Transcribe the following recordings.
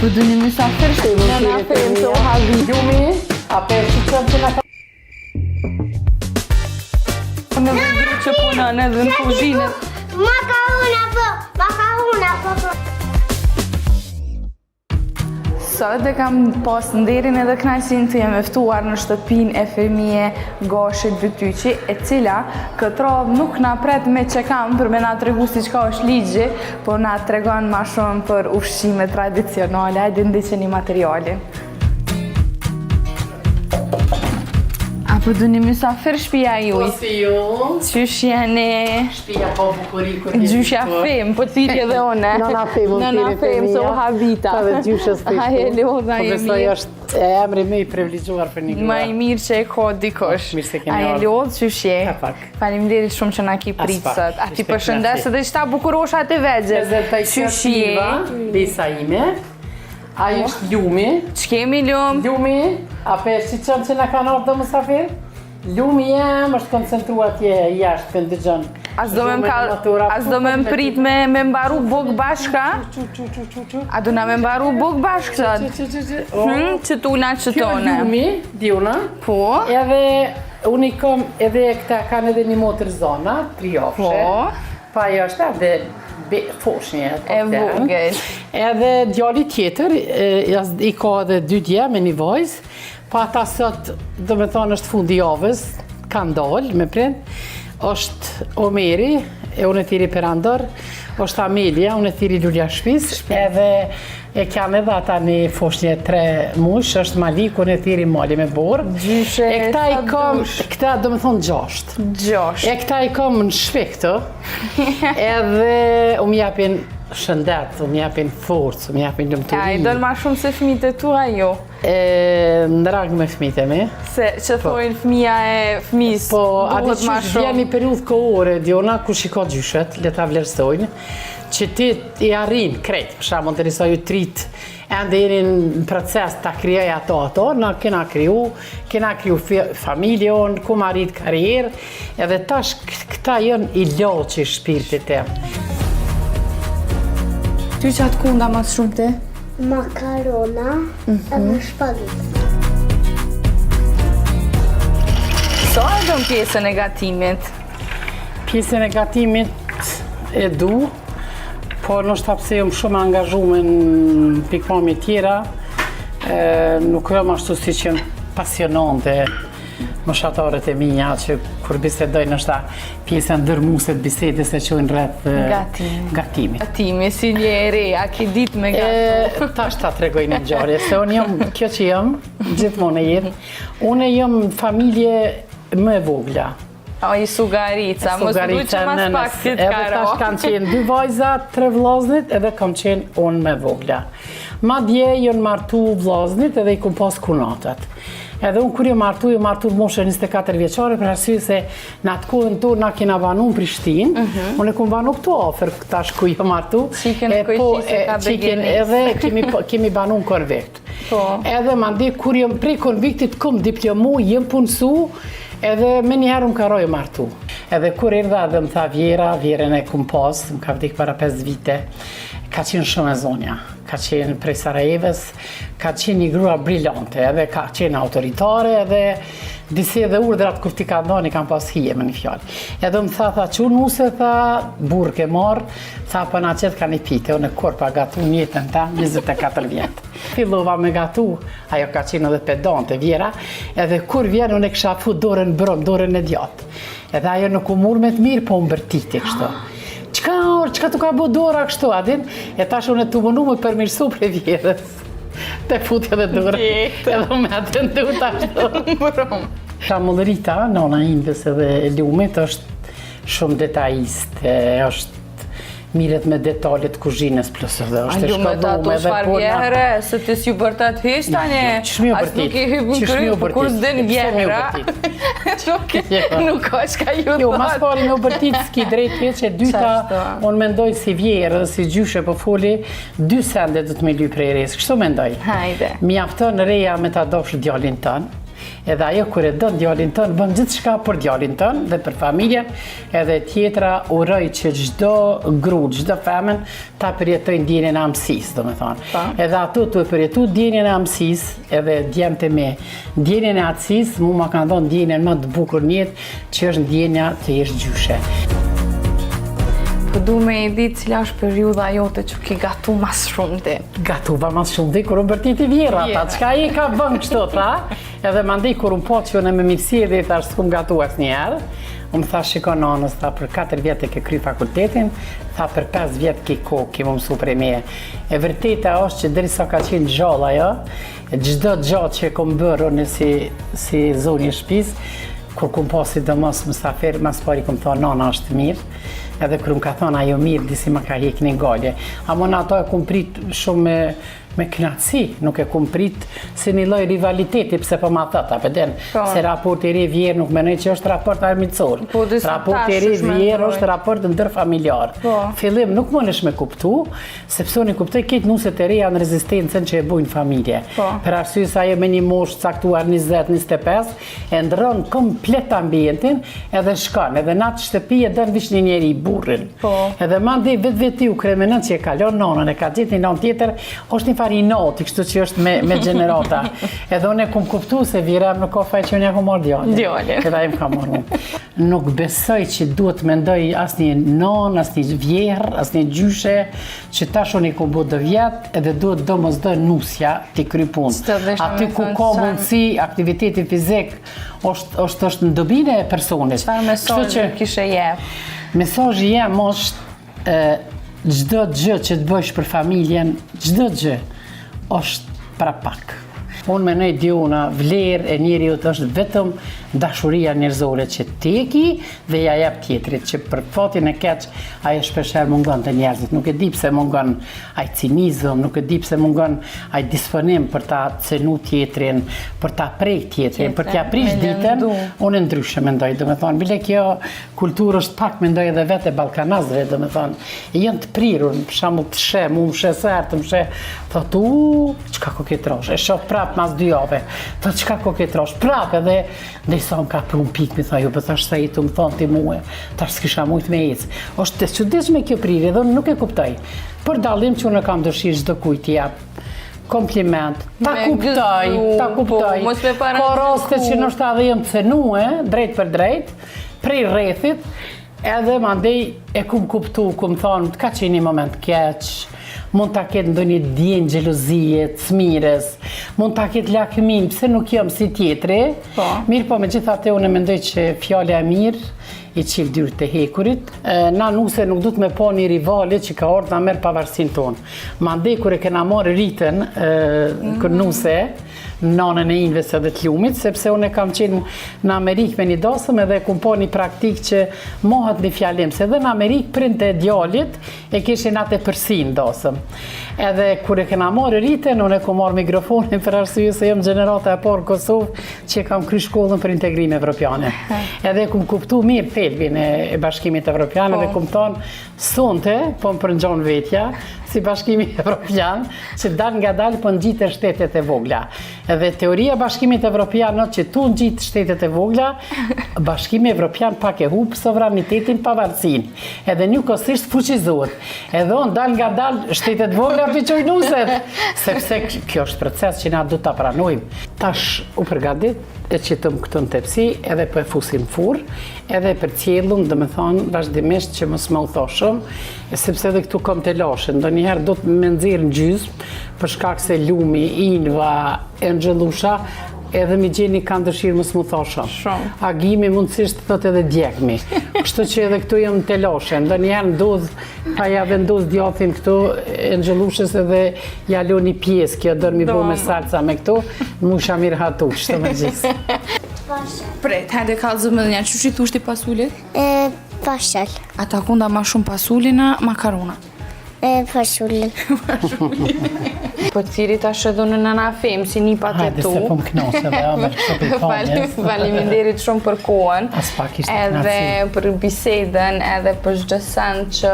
Po du një mysafir në na fejmë të havi. Gjumi, ape shqyqëm që na ka... Në vëndru që punon edhe në kuzhinët. Makarona po. Sot e kam pas nderin edhe kënaqësinë të jem ftuar në shtëpinë e fëmije Gashit Bytyqi, e cila këtë radhë nuk na pret me që kam për me na tregu si çka është ligji, po na tregon ma shumë për ushqime tradicionale. Hajde ndiqeni materialin. Apo du një mysafir shpia juj? Po si ju? Qysh jeni? Shpia po bukuriku. Gjyshja fem, po t'irje dhe one. Nona fem, Nona fem, so habita. Pa dhe gjyshës të ishtu. Aje lodha e Po besoj mirë. është emri me i privilegjuar për një grua. Ma i mirë që e ka dikosh. Mirë se keni Aje ardhur. lodhë, qysh je? Ka pak. Faleminderit shumë që na ki pritë pak, sot. A ti ishte përshëndes edhe qëta bukurosha të vegjës. Qysh je? Besa ime. Ajo është Lumi. Ç'kemi lum? Lumi, ape shqyqëm që na kanë ardhur do mësafir? Lumi jem është koncentruar atje jashtë për ndëgjën. As do me mprit me mbaru buk bashka? A do na me mbaru buk bashkë sot? Që tuna që Kjo tone. Lumi, diuna. Po? Edhe unë i kom edhe këta kanë edhe një motër zona, 3 ofshe. Po? Pa ajo është edhe foshnje. E vogël. Edhe djali tjetër, i ka edhe 2 dje me një vajzë, pa ata sot, do me thonë është fundi javës, kanë dalë me prind, është Omeri, e unë e tiri Perandor, është Amelia, unë e tiri Lulja Shpis, edhe e kanë edhe ata një foshnje 3 mush, është Malik, unë e tiri Mali me borë. Gjyshe, E këta i sa kom, dush. këta do me thonë 6. 6. E këta i kom në shpe këto, edhe më japin shëndet, më japin forcë, më japin A i lumëturi. donë ma shumë se fëmijët e tua jo? Në rangë me fëmijët e mi. Se që thojnë fëmija e fëmis Po, atë duhet ma që vjen shumë. një periudhë kohore, Diona, ku shiko gjyshet, le ta vlerësojnë, që ti i arrin krejt, për shembull, të risoj ju trit, ende jeni në proces ta krijoj ato, na kena kriju familjon, ku ma arrit karrierë, edhe tash këta janë i loqi shpirtit tem. Ty që atë kunda mas shumë ti? Makarona edhe shpageti. Sa e do në pjesën e gatimit? Pjesën e gatimit e du, por nështë hapse jëmë shumë angazhume në pikpamje tjera, nuk jëmë ashtu si që jëmë pasionante moshatarët e mija që kur bisedojnë është pjesën dërmuset bisedës e qojnë rreth gatimit. Gatimi, si një e re, a ki dit me gatu? Tash ta tregoj një ngjarje, se unë jam, kjo që jam, gjithmonë e jetë, unë jam familje më e vogla. O, i sugarica, mos du që mas pak si të Edhe tash kanë qenë 2 vajza, 3 vllaznit, edhe kam qenë unë me vogla. Madje janë martu vllaznit edhe i kom pas kunatat. Edhe unë kur ju martu moshë 24 vjeqare, për arsye se në atë kohën tu na kena vanu në Prishtinë, unë e kom vanu këtu afer tash ku ju martu. Qiken kujqise ka begenis. Edhe kemi banu në konvikt. Po. Edhe mandi kur jëm prej konviktit kom diplomu, jem punësu, edhe me njëherë më karoj martu. Edhe kur erdha dhe më tha vjerën e kum pas, më ka vdik para 5 vite, ka qenë shumë e zonja, ka qenë prej Sarajevës, ka qenë një grua brillante, edhe ka qenë autoritare, edhe disi edhe urdhrat kur ti ka ndani kam pas hije me një fjallë. Edhe më tha që nuse, tha, burë ke marë, tha, për na qëtë ka një pite, unë e kur pa gatu njëtën ta, 24 vjetë. Fillova me gatu, ajo ka qenë edhe pedante vjera, edhe kur vjen unë e kësha fu dorën brëm, dorën e djatë. Edhe ajo nuk u murë me të mirë, po më bërtiti kështu. Qka tu ka bo dora kështu, adin? E tash unë e të mënu me përmirësu prej vjerës. Te futja dhe dorë. Edhe me atë ndu ashtu. Shamullërita, nona Indës edhe Lumit, është shumë detajiste, është miret me detalet kuzhinës plus edhe është e Lumet ato shfar vjehre, se të s'ju bërtat hysh tani? Qëshmi u As nuk i hypë në bërtit? krypë, kur s'den vjehra. Nuk ka shka ju Jo, mas pari me u bërtit s'ki drejt veç, e dyta, unë mendoj si vjerë, si gjyshe po foli, 2 sende du të me ly prej resë, kështu mendoj. Hajde. Mi afton reja me ta dofsh djalin tënë, Edhe ajo kur e don djalin tën, bën gjithçka për djalin tën dhe për familjen, edhe tjetra uroj që çdo gru, çdo femën ta përjetojë ndjenjen e amësisë, domethënë. Edhe ato të përjetu ndjenjen e amësisë, edhe djemtë me ndjenjen e atësisë, mu ma kanë dhënë ndjenjen më të bukur në jetë, që është ndjenja të jesh gjyshe. Po du me e di cila është periudha jote që ki gatu mas shumë ti. Gatuva mas shumë ti, kur unë bërtit i vjera, ta, qka i ka bën kështu, ta? Edhe mandi kur unë po që unë me mirësi edhe i thash s'kum gatu as njerë, unë thash shiko nonës, tha për 4 vjetë ke kry fakultetin, tha për 5 vjetë ki ko, ki më mësu prej meje. E vërteta është që derisa ka qenë gjalla jo, gjdo gjatë që kom bërë unë si zoni shpis, kur kom pasi dhe mos mësafir, mas pari kom thonë nona është mirë, edhe kër më ka thonë ajo mirë, disi më ka hek një galje. Amo në ato e kom prit shumë me knatësi, nuk e kom prit si një loj rivaliteti, pse po ma thët, apeden, se raport i ri vjerë nuk menoj që është raport armicor. Raport i ri vjerë është raport ndërfamiljar. Fillim nuk më nësh me kuptu, sepse unë i kuptoj këtë nuset e ri janë rezistencën që e bujnë familje. Per arsye sa ajo me një moshë caktuar 20-25, e ndron komplet ambientin, edhe shkon, edhe natë shtëpi e dën vish një njeri i burrin. Edhe mandi vetë u kremenën që e kalon nonën, e ka gjithë një non tjetër, është një fari noti, kështu që është me generata. Edhe unë e kum kuptu se virem nuk ka faj që unë ja ku marrë djallin. Këta im ka marrë unë. Nuk besoj që duhet mendoj as një non, as një vjerë, as një gjyshe, që tash unë i ku bu dë vjetë, edhe duhet do mos dë nusja t'i kry punë. Aty ku ka mundësi, aktiviteti fizik, është në dobine e personit. Çfarë mesazhi kishe jep? Mesazhi jem është çdo gjë që të bësh për familjen, çdo gjë është para pak. Unë menoj diuna, vlerë e njeriut është vetëm dashuria njerëzore që ti e ki dhe ja jep tjetrit, që për fatin e keq ajo shpeshherë mungon të njerëzit. Nuk e di pse mungon ai cinizëm, nuk e di pse mungon ai disponim për ta cenu tjetrin, për ta prek tjetrin, për t'ja prish ditën. Unë ndryshe mendoj, domethënë, bile kjo kulturë është pak mendoj edhe vetë e ballkanazëve, domethënë, janë të prirur, për shembull të sheh, mu më sheh sart, më sheh, thotë, çka koketrosh, e shoh prap mas 2 javë. Thotë çka koketrosh, prap edhe sa më ka për unë pikë, mi tha, jo, për thash sa i të më thonë ti muë, tash s'kisha mujt me ecë. Është të çuditshme kjo prirje, dhe unë nuk e kuptoj. Për dallim që unë kam dëshirë çdo kujt t'i jap kompliment, ta kuptoj. Ka raste që nështë edhe jem cenue, drejt për drejt, prej rrethit, edhe mandej e kum kuptu, kum thonë, ka qenë një moment keq, mund ta ketë ndonjë djenjë xhelozie, cmires, mund ta ketë lakmin, pse nuk jam si tjetri. Mirë po, megjithatë unë mendoj që fjala e mirë i qil dyrë të hekurit. Na nuse nuk du të me po një rivali që ka orë të merë pavarësinë tonë. Mandej kur e kena marrë rritën kër nuse, nanën e Inves edhe të Lumit, sepse unë e kam qenë në Amerikë me një dasëm edhe kum po një praktikë që mohat një fjalim, se edhe në Amerikë printe e djalit e kishin atë e përsin dasëm. Edhe kur e kena marrë rritën, unë e ku marrë mikrofonin për arsye se jem gjenerata e parë Kosovë që kam kry shkollën për integrim evropiane. Edhe kum kuptu mirë thelbin e Bashkimit Evropian dhe kum thonë sonte, po më përngjon vetja, si Bashkimi Evropian, që dal nga dal po ngjitë shtetet e vogla. Edhe teoria Bashkimit Evropian është që tu ngjitë shtetet e vogla, Bashkimi Evropian pak e hub sovranitetin pavarësinë. Edhe njëkohësisht fuqizohet. Edhe on dal nga dal shtetet vogla piqoj nuset, sepse kjo është proces që na du ta pranojmë. Tash u përgatit e qitëm këtë në tepsi, edhe për e fusim fur, edhe për cjellun, dhe me thonë, vazhdimisht që mos më u thoshëm, sepse edhe këtu kom të lashën, do njëherë do të me nëzirë në gjysmë, për shkak se lumi, inva, e ngjellusha, edhe mi gjeni kanë dëshirë mos më thoshëm. Agimi mundësisht thot edhe djegmi. Kështu që edhe këtu jam të lashën, do njëherë ndodh, pa ja vendos djathin këtu, e ngjellushës edhe ja lo një pjesë, kjo dërë mi bo me salca me këtu, mu isha mirë hatu, kështu me gjithë. Pret, hajde kallëzëm edhe një, që shi thushti pasulit? Fashal. Ata kunda ma shumë pasulina, makarona? Fasulin. Po ciri ta shëdhu në nëna fem, si një patë Hajde se po më knose dhe amer kështë për tanje. Faleminderit shumë për kohën, As pak ishte edhe për bisedën, edhe për çdo send që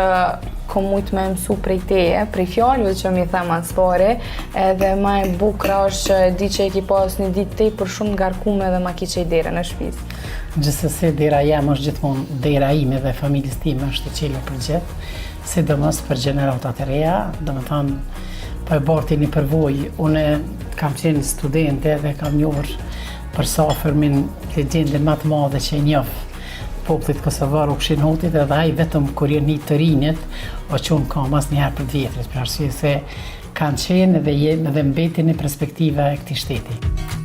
kom mujt me mësu prej teje, prej fjallëve që mi them atë spore, edhe ma e bukra është që di që e ki pas një ditë tepër shumë ngarkume dhe ma ki qej dera në shtëpi. Gjithsesi dera jam është gjithmonë dera ime dhe familjes time është e qelur për gjithë, sidomos për gjeneratat e reja, domethënë po e borti një përvojë. Unë kam qenë studente dhe kam njohur për safërmin legjende më të madhe që e njoh popullit kosovar Ukshin Hotit, edhe ai vetëm kur jeni të rinjët o qenë kam asnjëherë për të vjetrit, për arsye se kanë qenë dhe jenë dhe mbetin në perspektiva e këtij shteti.